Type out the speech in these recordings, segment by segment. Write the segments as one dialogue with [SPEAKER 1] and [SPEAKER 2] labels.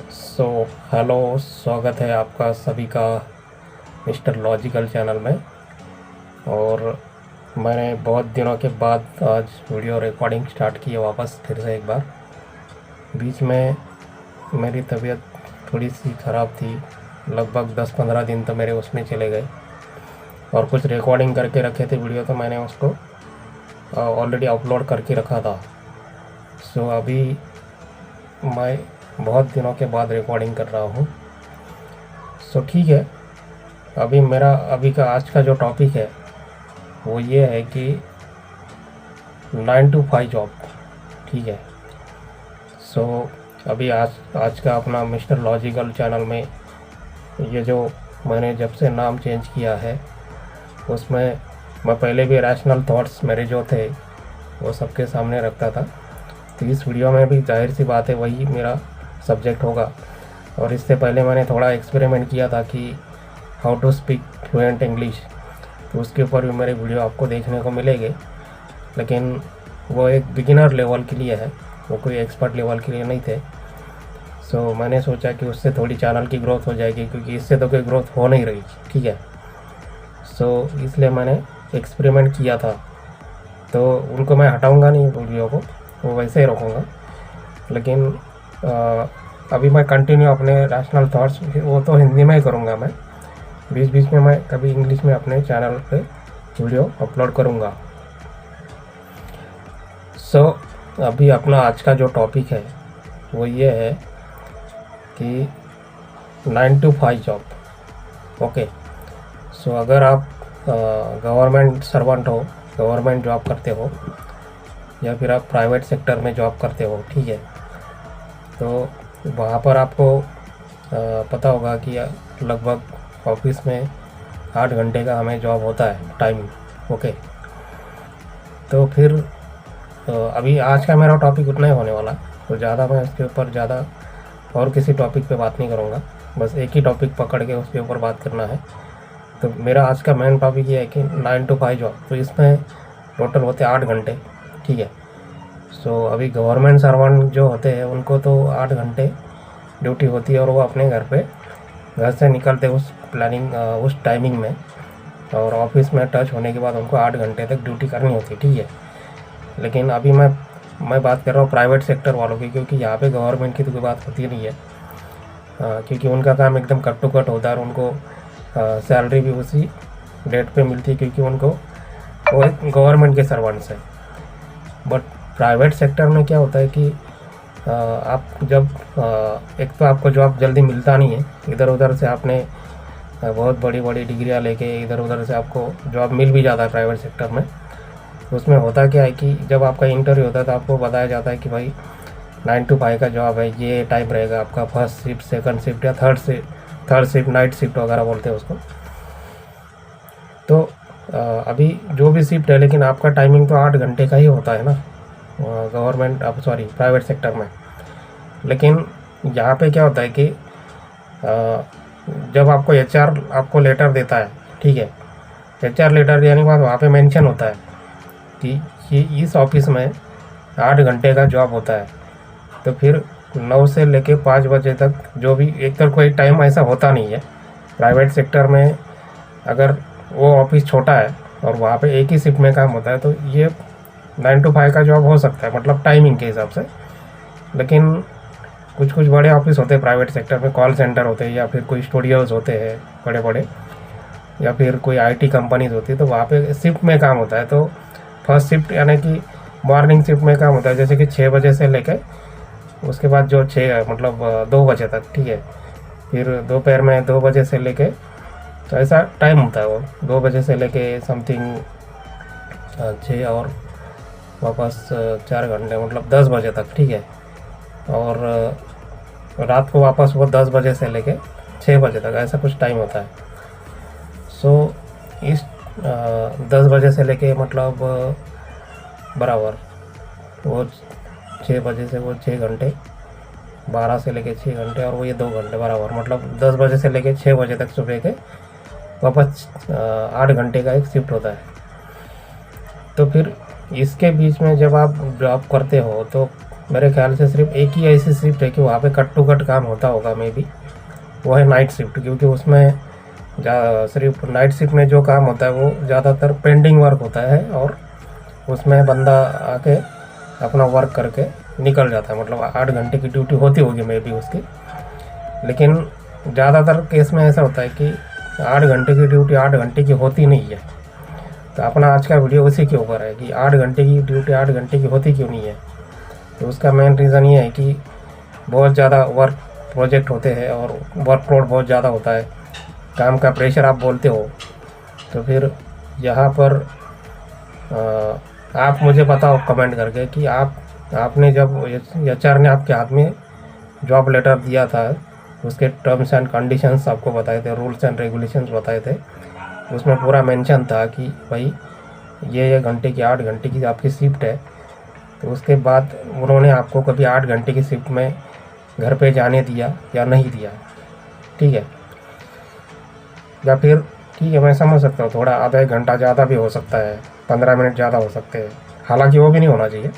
[SPEAKER 1] So hello, स्वागत है आपका सभी का मिस्टर लॉजिकल चैनल में। और मैंने बहुत दिनों के बाद आज वीडियो रिकॉर्डिंग स्टार्ट की है वापस फिर से एक बार। बीच में मेरी तबीयत थोड़ी सी ख़राब थी, लगभग 10-15 दिन तो मेरे उसमें चले गए और कुछ रिकॉर्डिंग करके रखे थे वीडियो, तो मैंने उसको ऑलरेडी अपलोड करके रखा था। सो अभी मैं बहुत दिनों के बाद रिकॉर्डिंग कर रहा हूँ। सो ठीक है, अभी का आज का जो टॉपिक है वो ये है कि 9 to 5 जॉब। ठीक है। सो अभी आज आज का अपना मिस्टर लॉजिकल चैनल में ये जो मैंने जब से नाम चेंज किया है उसमें मैं पहले भी रैशनल थॉट्स मेरे जो थे वो सबके सामने रखता था, तो इस वीडियो में भी जाहिर सी बात है वही मेरा सब्जेक्ट होगा। और इससे पहले मैंने थोड़ा एक्सपेरिमेंट किया था कि how to speak fluent English, तो उसके ऊपर भी मेरे वीडियो आपको देखने को मिलेंगे, लेकिन वो एक बिगिनर लेवल के लिए है, वो कोई एक्सपर्ट लेवल के लिए नहीं थे। सो मैंने सोचा कि उससे थोड़ी चैनल की ग्रोथ हो जाएगी, क्योंकि इससे तो कोई ग्रोथ हो नहीं रही। ठीक है। सो इसलिए मैंने एक्सपेरिमेंट किया था, तो उनको मैं हटाऊंगा नहीं वीडियो को, वो वैसे ही रखूँगा। लेकिन अभी मैं कंटिन्यू अपने रैशनल थॉट्स वो तो हिंदी में ही करूँगा। मैं बीच बीच में मैं कभी इंग्लिश में अपने चैनल पे वीडियो अपलोड करूँगा। सो अभी अपना आज का जो टॉपिक है वो ये है कि 9 to 5 जॉब। ओके। सो अगर आप गवर्नमेंट सर्वेंट हो, गवर्नमेंट जॉब करते हो, या फिर आप प्राइवेट सेक्टर में जॉब करते हो, ठीक है, तो वहाँ पर आपको पता होगा कि लगभग ऑफिस में 8 घंटे का हमें जॉब होता है टाइमिंग। ओके। तो फिर अभी आज का मेरा टॉपिक उतना ही होने वाला, तो ज़्यादा मैं इसके ऊपर ज़्यादा और किसी टॉपिक पे बात नहीं करूँगा, बस एक ही टॉपिक पकड़ के उसके ऊपर बात करना है। तो मेरा आज का मेन टॉपिक ये है कि 9 to 5 जॉब, तो इसमें टोटल होते 8 घंटे। ठीक है। सो अभी गवर्नमेंट सर्वेंट जो होते हैं उनको तो 8 घंटे ड्यूटी होती है, और वो अपने घर से निकलते उस उस टाइमिंग में, और ऑफिस में टच होने के बाद उनको 8 घंटे तक ड्यूटी करनी होती है। ठीक है। लेकिन अभी मैं बात कर रहा हूँ प्राइवेट सेक्टर वालों की, क्योंकि यहाँ पे गवर्नमेंट की तो कोई बात होती नहीं है, क्योंकि उनका काम एकदम कट टू कट होता है, और उनको सैलरी भी उसी डेट पे मिलती है, क्योंकि उनको वो गवर्नमेंट के सर्वेंट्स हैं। बट प्राइवेट सेक्टर में क्या होता है कि आप जब एक तो आपको जॉब जल्दी मिलता नहीं है, इधर उधर से आपने बहुत बड़ी बड़ी डिग्रियाँ लेके इधर उधर से आपको जॉब मिल भी जाता है प्राइवेट सेक्टर में। उसमें होता क्या है कि जब आपका इंटरव्यू होता है तो आपको बताया जाता है कि भाई 9 to 5 का जॉब है, ये टाइम रहेगा आपका, फर्स्ट शिफ्ट, सेकंड शिफ्ट, या थर्ड शिफ्ट, नाइट शिफ्ट वगैरह बोलते हैं उसको। तो अभी जो भी शिफ्ट है, लेकिन आपका टाइमिंग तो 8 घंटे का ही होता है ना गवर्नमेंट, अब सॉरी प्राइवेट सेक्टर में। लेकिन यहाँ पे क्या होता है कि जब आपको HR आपको लेटर देता है, ठीक है, HR लेटर देने के बाद वहाँ पे मेंशन होता है कि ये इस ऑफिस में 8 घंटे का जॉब होता है। तो फिर 9 से लेके 5 बजे तक जो भी, एक तो कोई टाइम ऐसा होता नहीं है प्राइवेट सेक्टर में। अगर वो ऑफिस छोटा है और वहाँ पे एक ही शिफ्ट में काम होता है, तो ये 9 to 5 का जॉब हो सकता है, मतलब टाइमिंग के हिसाब से। लेकिन कुछ कुछ बड़े ऑफिस होते हैं प्राइवेट सेक्टर में, कॉल सेंटर होते हैं, या फिर कोई स्टूडियोज़ होते हैं बड़े बड़े, या फिर कोई IT कंपनीज होती है, तो वहाँ पे शिफ्ट में काम होता है। तो फर्स्ट शिफ्ट यानी कि मॉर्निंग शिफ्ट में काम होता है, जैसे कि 6 बजे से लेकर उसके बाद जो 6 मतलब 2 बजे तक। ठीक है। फिर दोपहर में 2 बजे से लेके, तो ऐसा टाइम होता है वो 2 बजे से लेके समथिंग 6 और वापस 4 घंटे, मतलब 10 बजे तक। ठीक है। और रात को वापस वो 10 बजे से लेके 6 बजे तक, ऐसा कुछ टाइम होता है। सो इस 10 बजे से लेके मतलब बराबर वो 6 बजे से वो 6 घंटे, 12 से लेके 6 घंटे, और वो ये 2 घंटे बराबर, मतलब 10 बजे से लेके 6 बजे तक सुबह के वापस 8 घंटे का एक शिफ्ट होता है। तो फिर इसके बीच में जब आप जॉब करते हो तो मेरे ख्याल से सिर्फ एक ही ऐसी शिफ्ट है कि वहाँ पे कट टू कट काम होता होगा मे बी, वो है नाइट शिफ्ट। क्योंकि उसमें सिर्फ नाइट शिफ्ट में जो काम होता है वो ज़्यादातर पेंडिंग वर्क होता है, और उसमें बंदा आके अपना वर्क करके निकल जाता है। मतलब 8 घंटे की ड्यूटी होती होगी मे बी उसकी, लेकिन ज़्यादातर केस में ऐसा होता है कि 8 घंटे की ड्यूटी 8 घंटे की होती नहीं है। तो अपना आज का वीडियो उसी के ऊपर है कि 8 घंटे की ड्यूटी 8 घंटे की होती क्यों नहीं है। तो उसका मेन रीज़न ये है कि बहुत ज़्यादा वर्क प्रोजेक्ट होते हैं और वर्कलोड बहुत ज़्यादा होता है, काम का प्रेशर आप बोलते हो। तो फिर यहाँ पर आप मुझे बताओ कमेंट करके कि आपने जब HR ने आपके हाथ में जॉब लेटर दिया था, उसके टर्म्स एंड कंडीशंस आपको बताए थे, रूल्स एंड रेगुलेशंस बताए थे, उसमें पूरा मेंशन था कि भाई ये घंटे की 8 घंटे की आपकी शिफ्ट है। तो उसके बाद उन्होंने आपको कभी 8 घंटे की शिफ्ट में घर पे जाने दिया या नहीं दिया, ठीक है। या फिर ठीक है, मैं समझ सकता हूँ थोड़ा आधा एक घंटा ज़्यादा भी हो सकता है, 15 मिनट ज़्यादा हो सकते हैं, हालांकि वो भी नहीं होना चाहिए।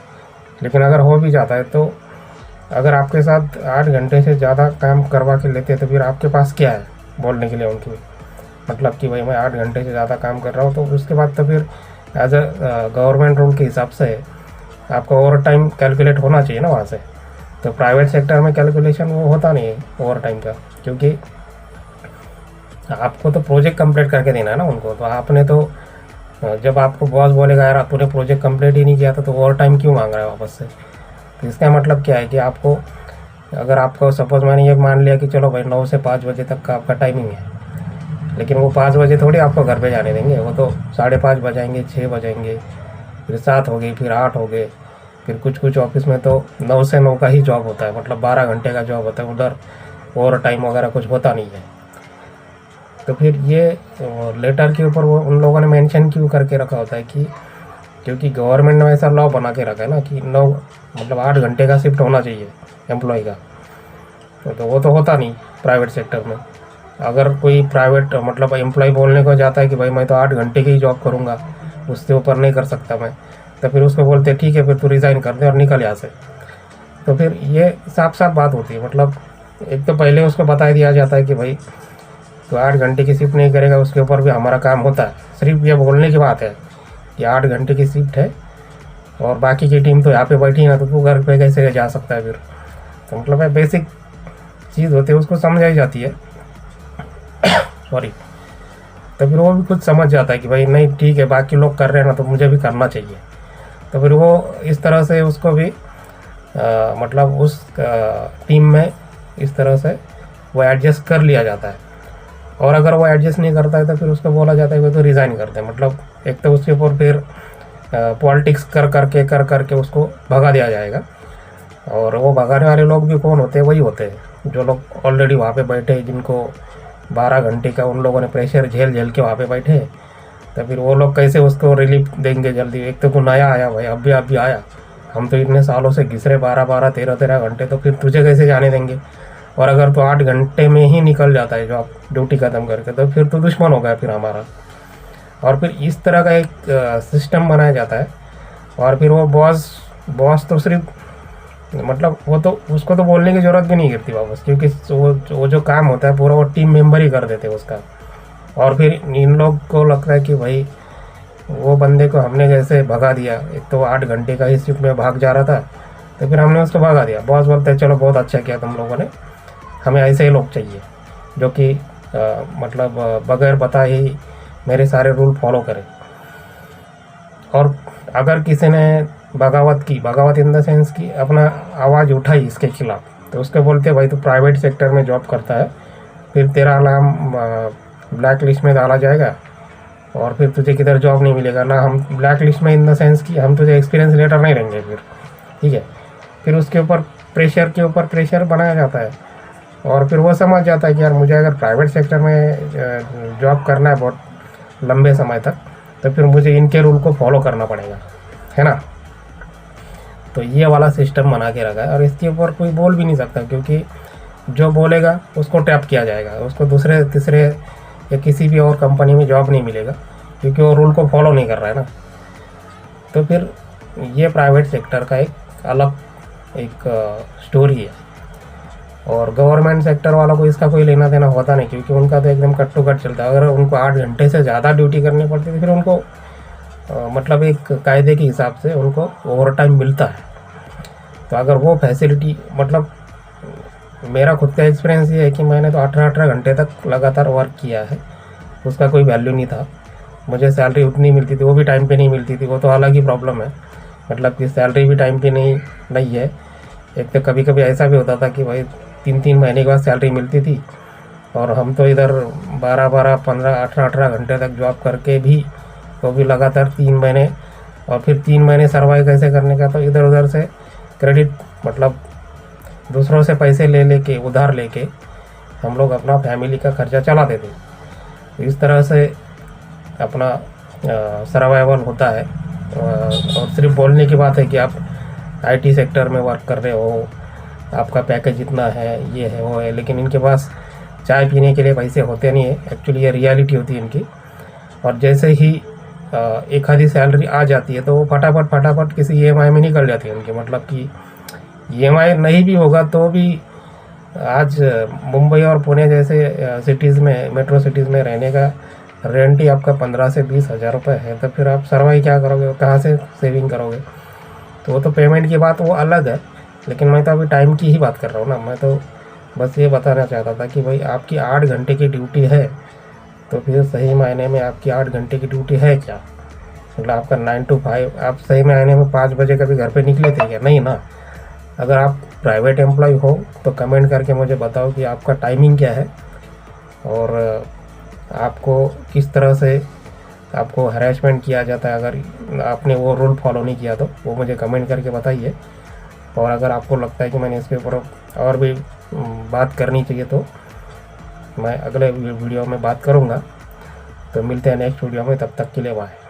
[SPEAKER 1] लेकिन अगर हो भी जाता है तो अगर आपके साथ 8 घंटे से ज़्यादा काम करवा के लेते हैं तो फिर आपके पास क्या है बोलने के लिए उनकी, मतलब कि भाई मैं 8 घंटे से ज़्यादा काम कर रहा हूँ। तो उसके बाद तो फिर एज अ गवर्नमेंट रूल के हिसाब से आपका ओवर टाइम कैलकुलेट होना चाहिए ना वहाँ से। तो प्राइवेट सेक्टर में कैलकुलेशन वो होता नहीं है ओवर टाइम का, क्योंकि आपको तो प्रोजेक्ट कंप्लीट करके देना है ना उनको। तो आपने तो जब आपको बॉस बोलेगा यार तूने प्रोजेक्ट कंप्लीट ही नहीं किया था तो ओवर टाइम क्यों मांग रहा है वापस से। तो इसका मतलब क्या है कि आपको, अगर आपको सपोज मैंने ये मान लिया कि चलो भाई 9 से 5 बजे तक का आपका टाइमिंग है, लेकिन वो 5 बजे थोड़ी आपको घर पे जाने देंगे, वो तो 5:30 बजाएंगे, 6 बजाएंगे, फिर 7 हो गई, फिर 8 हो गए, फिर कुछ ऑफिस में तो 9 से 9 का ही जॉब होता है, मतलब 12 घंटे का जॉब होता है, उधर ओवर टाइम वगैरह कुछ होता नहीं है। तो फिर ये लेटर के ऊपर वो उन लोगों ने मेंशन क्यों करके रखा होता है कि क्योंकि गवर्नमेंट ने ऐसा लॉ बना के रखा है ना कि 9 मतलब 8 घंटे का शिफ्ट होना चाहिए एम्प्लॉय का। तो वो तो होता नहीं प्राइवेट सेक्टर में। अगर कोई प्राइवेट मतलब एम्प्लॉय बोलने को जाता है कि भाई मैं तो 8 घंटे की ही जॉब करूँगा, उससे ऊपर नहीं कर सकता मैं, तो फिर उसको बोलते ठीक है फिर तू रिज़ाइन कर दे और निकल यहाँ से। तो फिर ये साफ साफ बात होती है, मतलब एक तो पहले उसको बता दिया जाता है कि भाई तो 8 घंटे की शिफ्ट नहीं करेगा, उसके ऊपर भी हमारा काम होता है। सिर्फ ये बोलने की बात है कि 8 घंटे की शिफ्ट है और बाकी की टीम तो यहाँ पे बैठी है, तो तू घर पे कैसे जा सकता है फिर। तो मतलब है बेसिक चीज़ होती है, उसको समझाई जाती है सॉरी। तो फिर वो भी खुद समझ जाता है कि भाई नहीं ठीक है बाकी लोग कर रहे हैं ना तो मुझे भी करना चाहिए। तो फिर वो इस तरह से उसको भी मतलब उस टीम में इस तरह से वो एडजस्ट कर लिया जाता है। और अगर वो एडजस्ट नहीं करता है तो फिर उसको बोला जाता है कि तो रिज़ाइन कर दे। मतलब एक तो उसके ऊपर फिर पॉलिटिक्स कर करके उसको भगा दिया जाएगा। और वो भगाने वाले लोग भी कौन होते हैं, वही होते हैं जो लोग ऑलरेडी वहाँ पे बैठे, जिनको 12 घंटे का उन लोगों ने प्रेशर झेल के वहाँ पे बैठे। तो फिर वो लोग कैसे उसको रिलीफ देंगे जल्दी। एक तो तू नया आया भाई, अभी आया, हम तो इतने सालों से घिस रहे 12 13 घंटे, तो फिर तुझे कैसे जाने देंगे। और अगर तो 8 घंटे में ही निकल जाता है जॉब ड्यूटी ख़त्म करके, तो फिर तो दुश्मन हो गया फिर हमारा। और फिर इस तरह का एक सिस्टम बनाया जाता है। और फिर वो बॉस तो सिर्फ मतलब वो तो उसको तो बोलने की ज़रूरत भी नहीं गिरती वापस, क्योंकि वो जो काम होता है पूरा वो टीम मेंबर ही कर देते हैं उसका। और फिर इन लोग को लगता है कि भाई वो बंदे को हमने कैसे भगा दिया, एक तो 8 घंटे का ही शिफ्ट में भाग जा रहा था, तो फिर हमने उसको भगा दिया। बॉस बोलते हैं चलो बहुत अच्छा किया तुम लोगों ने, हमें ऐसे ही लोग चाहिए जो कि मतलब बगैर बताए ही मेरे सारे रूल फॉलो करें। और अगर किसी ने बगावत इन द सेंस की अपना आवाज़ उठाई इसके खिलाफ, तो उसको बोलते भाई तो प्राइवेट सेक्टर में जॉब करता है, फिर तेरा नाम ब्लैक लिस्ट में डाला जाएगा और फिर तुझे किधर जॉब नहीं मिलेगा ना। हम ब्लैक लिस्ट में इन द सेंस की हम तुझे एक्सपीरियंस लेटर नहीं देंगे फिर, ठीक है। फिर उसके ऊपर प्रेशर बनाया जाता है। और फिर वो समझ जाता है कि यार मुझे अगर प्राइवेट सेक्टर में जॉब करना है बहुत लंबे समय तक, तो फिर मुझे इनके रूल को फॉलो करना पड़ेगा, है ना। तो ये वाला सिस्टम बना के रखा है और इसके ऊपर कोई बोल भी नहीं सकता, क्योंकि जो बोलेगा उसको टैप किया जाएगा, उसको दूसरे तीसरे या किसी भी और कंपनी में जॉब नहीं मिलेगा, क्योंकि वो रूल को फॉलो नहीं कर रहा है ना। तो फिर ये प्राइवेट सेक्टर का एक अलग एक स्टोरी है। और गवर्नमेंट सेक्टर वालों को इसका कोई लेना देना होता नहीं, क्योंकि उनका तो एकदम कट टू कट चलता है। अगर उनको 8 घंटे से ज़्यादा ड्यूटी करनी पड़ती है तो फिर उनको मतलब एक कायदे के हिसाब से उनको ओवर टाइम मिलता है। तो अगर वो फैसिलिटी, मतलब मेरा खुद का एक्सपीरियंस ये है कि मैंने तो 18 घंटे तक लगातार वर्क किया है, उसका कोई वैल्यू नहीं था। मुझे सैलरी उतनी मिलती थी, वो भी टाइम पे नहीं मिलती थी, वो तो अलग ही प्रॉब्लम है। मतलब कि सैलरी भी टाइम पे नहीं है। एक तो कभी कभी ऐसा भी होता था कि भाई 3 महीने के बाद सैलरी मिलती थी, और हम तो इधर 12 15 18 घंटे तक जॉब करके भी, तो भी लगातार 3 महीने, और फिर 3 महीने सर्वाइव कैसे करने का, तो इधर उधर से क्रेडिट, मतलब दूसरों से पैसे ले उधार लेके हम लोग अपना फैमिली का खर्चा चलाते थे। तो इस तरह से अपना सर्वाइवल होता है। और सिर्फ बोलने की बात है कि आप आईटी सेक्टर में वर्क कर रहे हो, आपका पैकेज इतना है, ये है वो है, लेकिन इनके पास चाय पीने के लिए पैसे होते नहीं है। एक्चुअली ये रियलिटी होती है इनकी। और जैसे ही एक आधी सैलरी आ जाती है तो वो फटाफट किसी ईएमआई में निकल जाती है उनकी। मतलब कि ईएमआई नहीं भी होगा तो भी आज मुंबई और पुणे जैसे सिटीज़ में, मेट्रो सिटीज़ में रहने का रेंट ही आपका 15 से 20 हज़ार रुपये है। तो फिर आप सर्वाइव क्या करोगे, कहाँ से सेविंग करोगे? तो वो तो पेमेंट की बात वो अलग है, लेकिन मैं तो अभी टाइम की ही बात कर रहा हूँ ना। मैं तो बस ये बताना चाहता था कि भाई आपकी 8 घंटे की ड्यूटी है, तो फिर सही मायने में आपकी 8 घंटे की ड्यूटी है क्या? मतलब आपका 9 to 5, आप सही मायने में 5 बजे कभी घर पे निकले थे क्या? नहीं ना। अगर आप प्राइवेट एम्प्लॉय हो तो कमेंट करके मुझे बताओ कि आपका टाइमिंग क्या है, और आपको किस तरह से आपको हैरेसमेंट किया जाता है। अगर आपने वो रूल फॉलो नहीं किया तो वो मुझे कमेंट करके बताइए। और अगर आपको लगता है कि मैंने इसके ऊपर और भी बात करनी चाहिए तो मैं अगले वीडियो में बात करूँगा। तो मिलते हैं नेक्स्ट वीडियो में, तब तक के लिए बाय।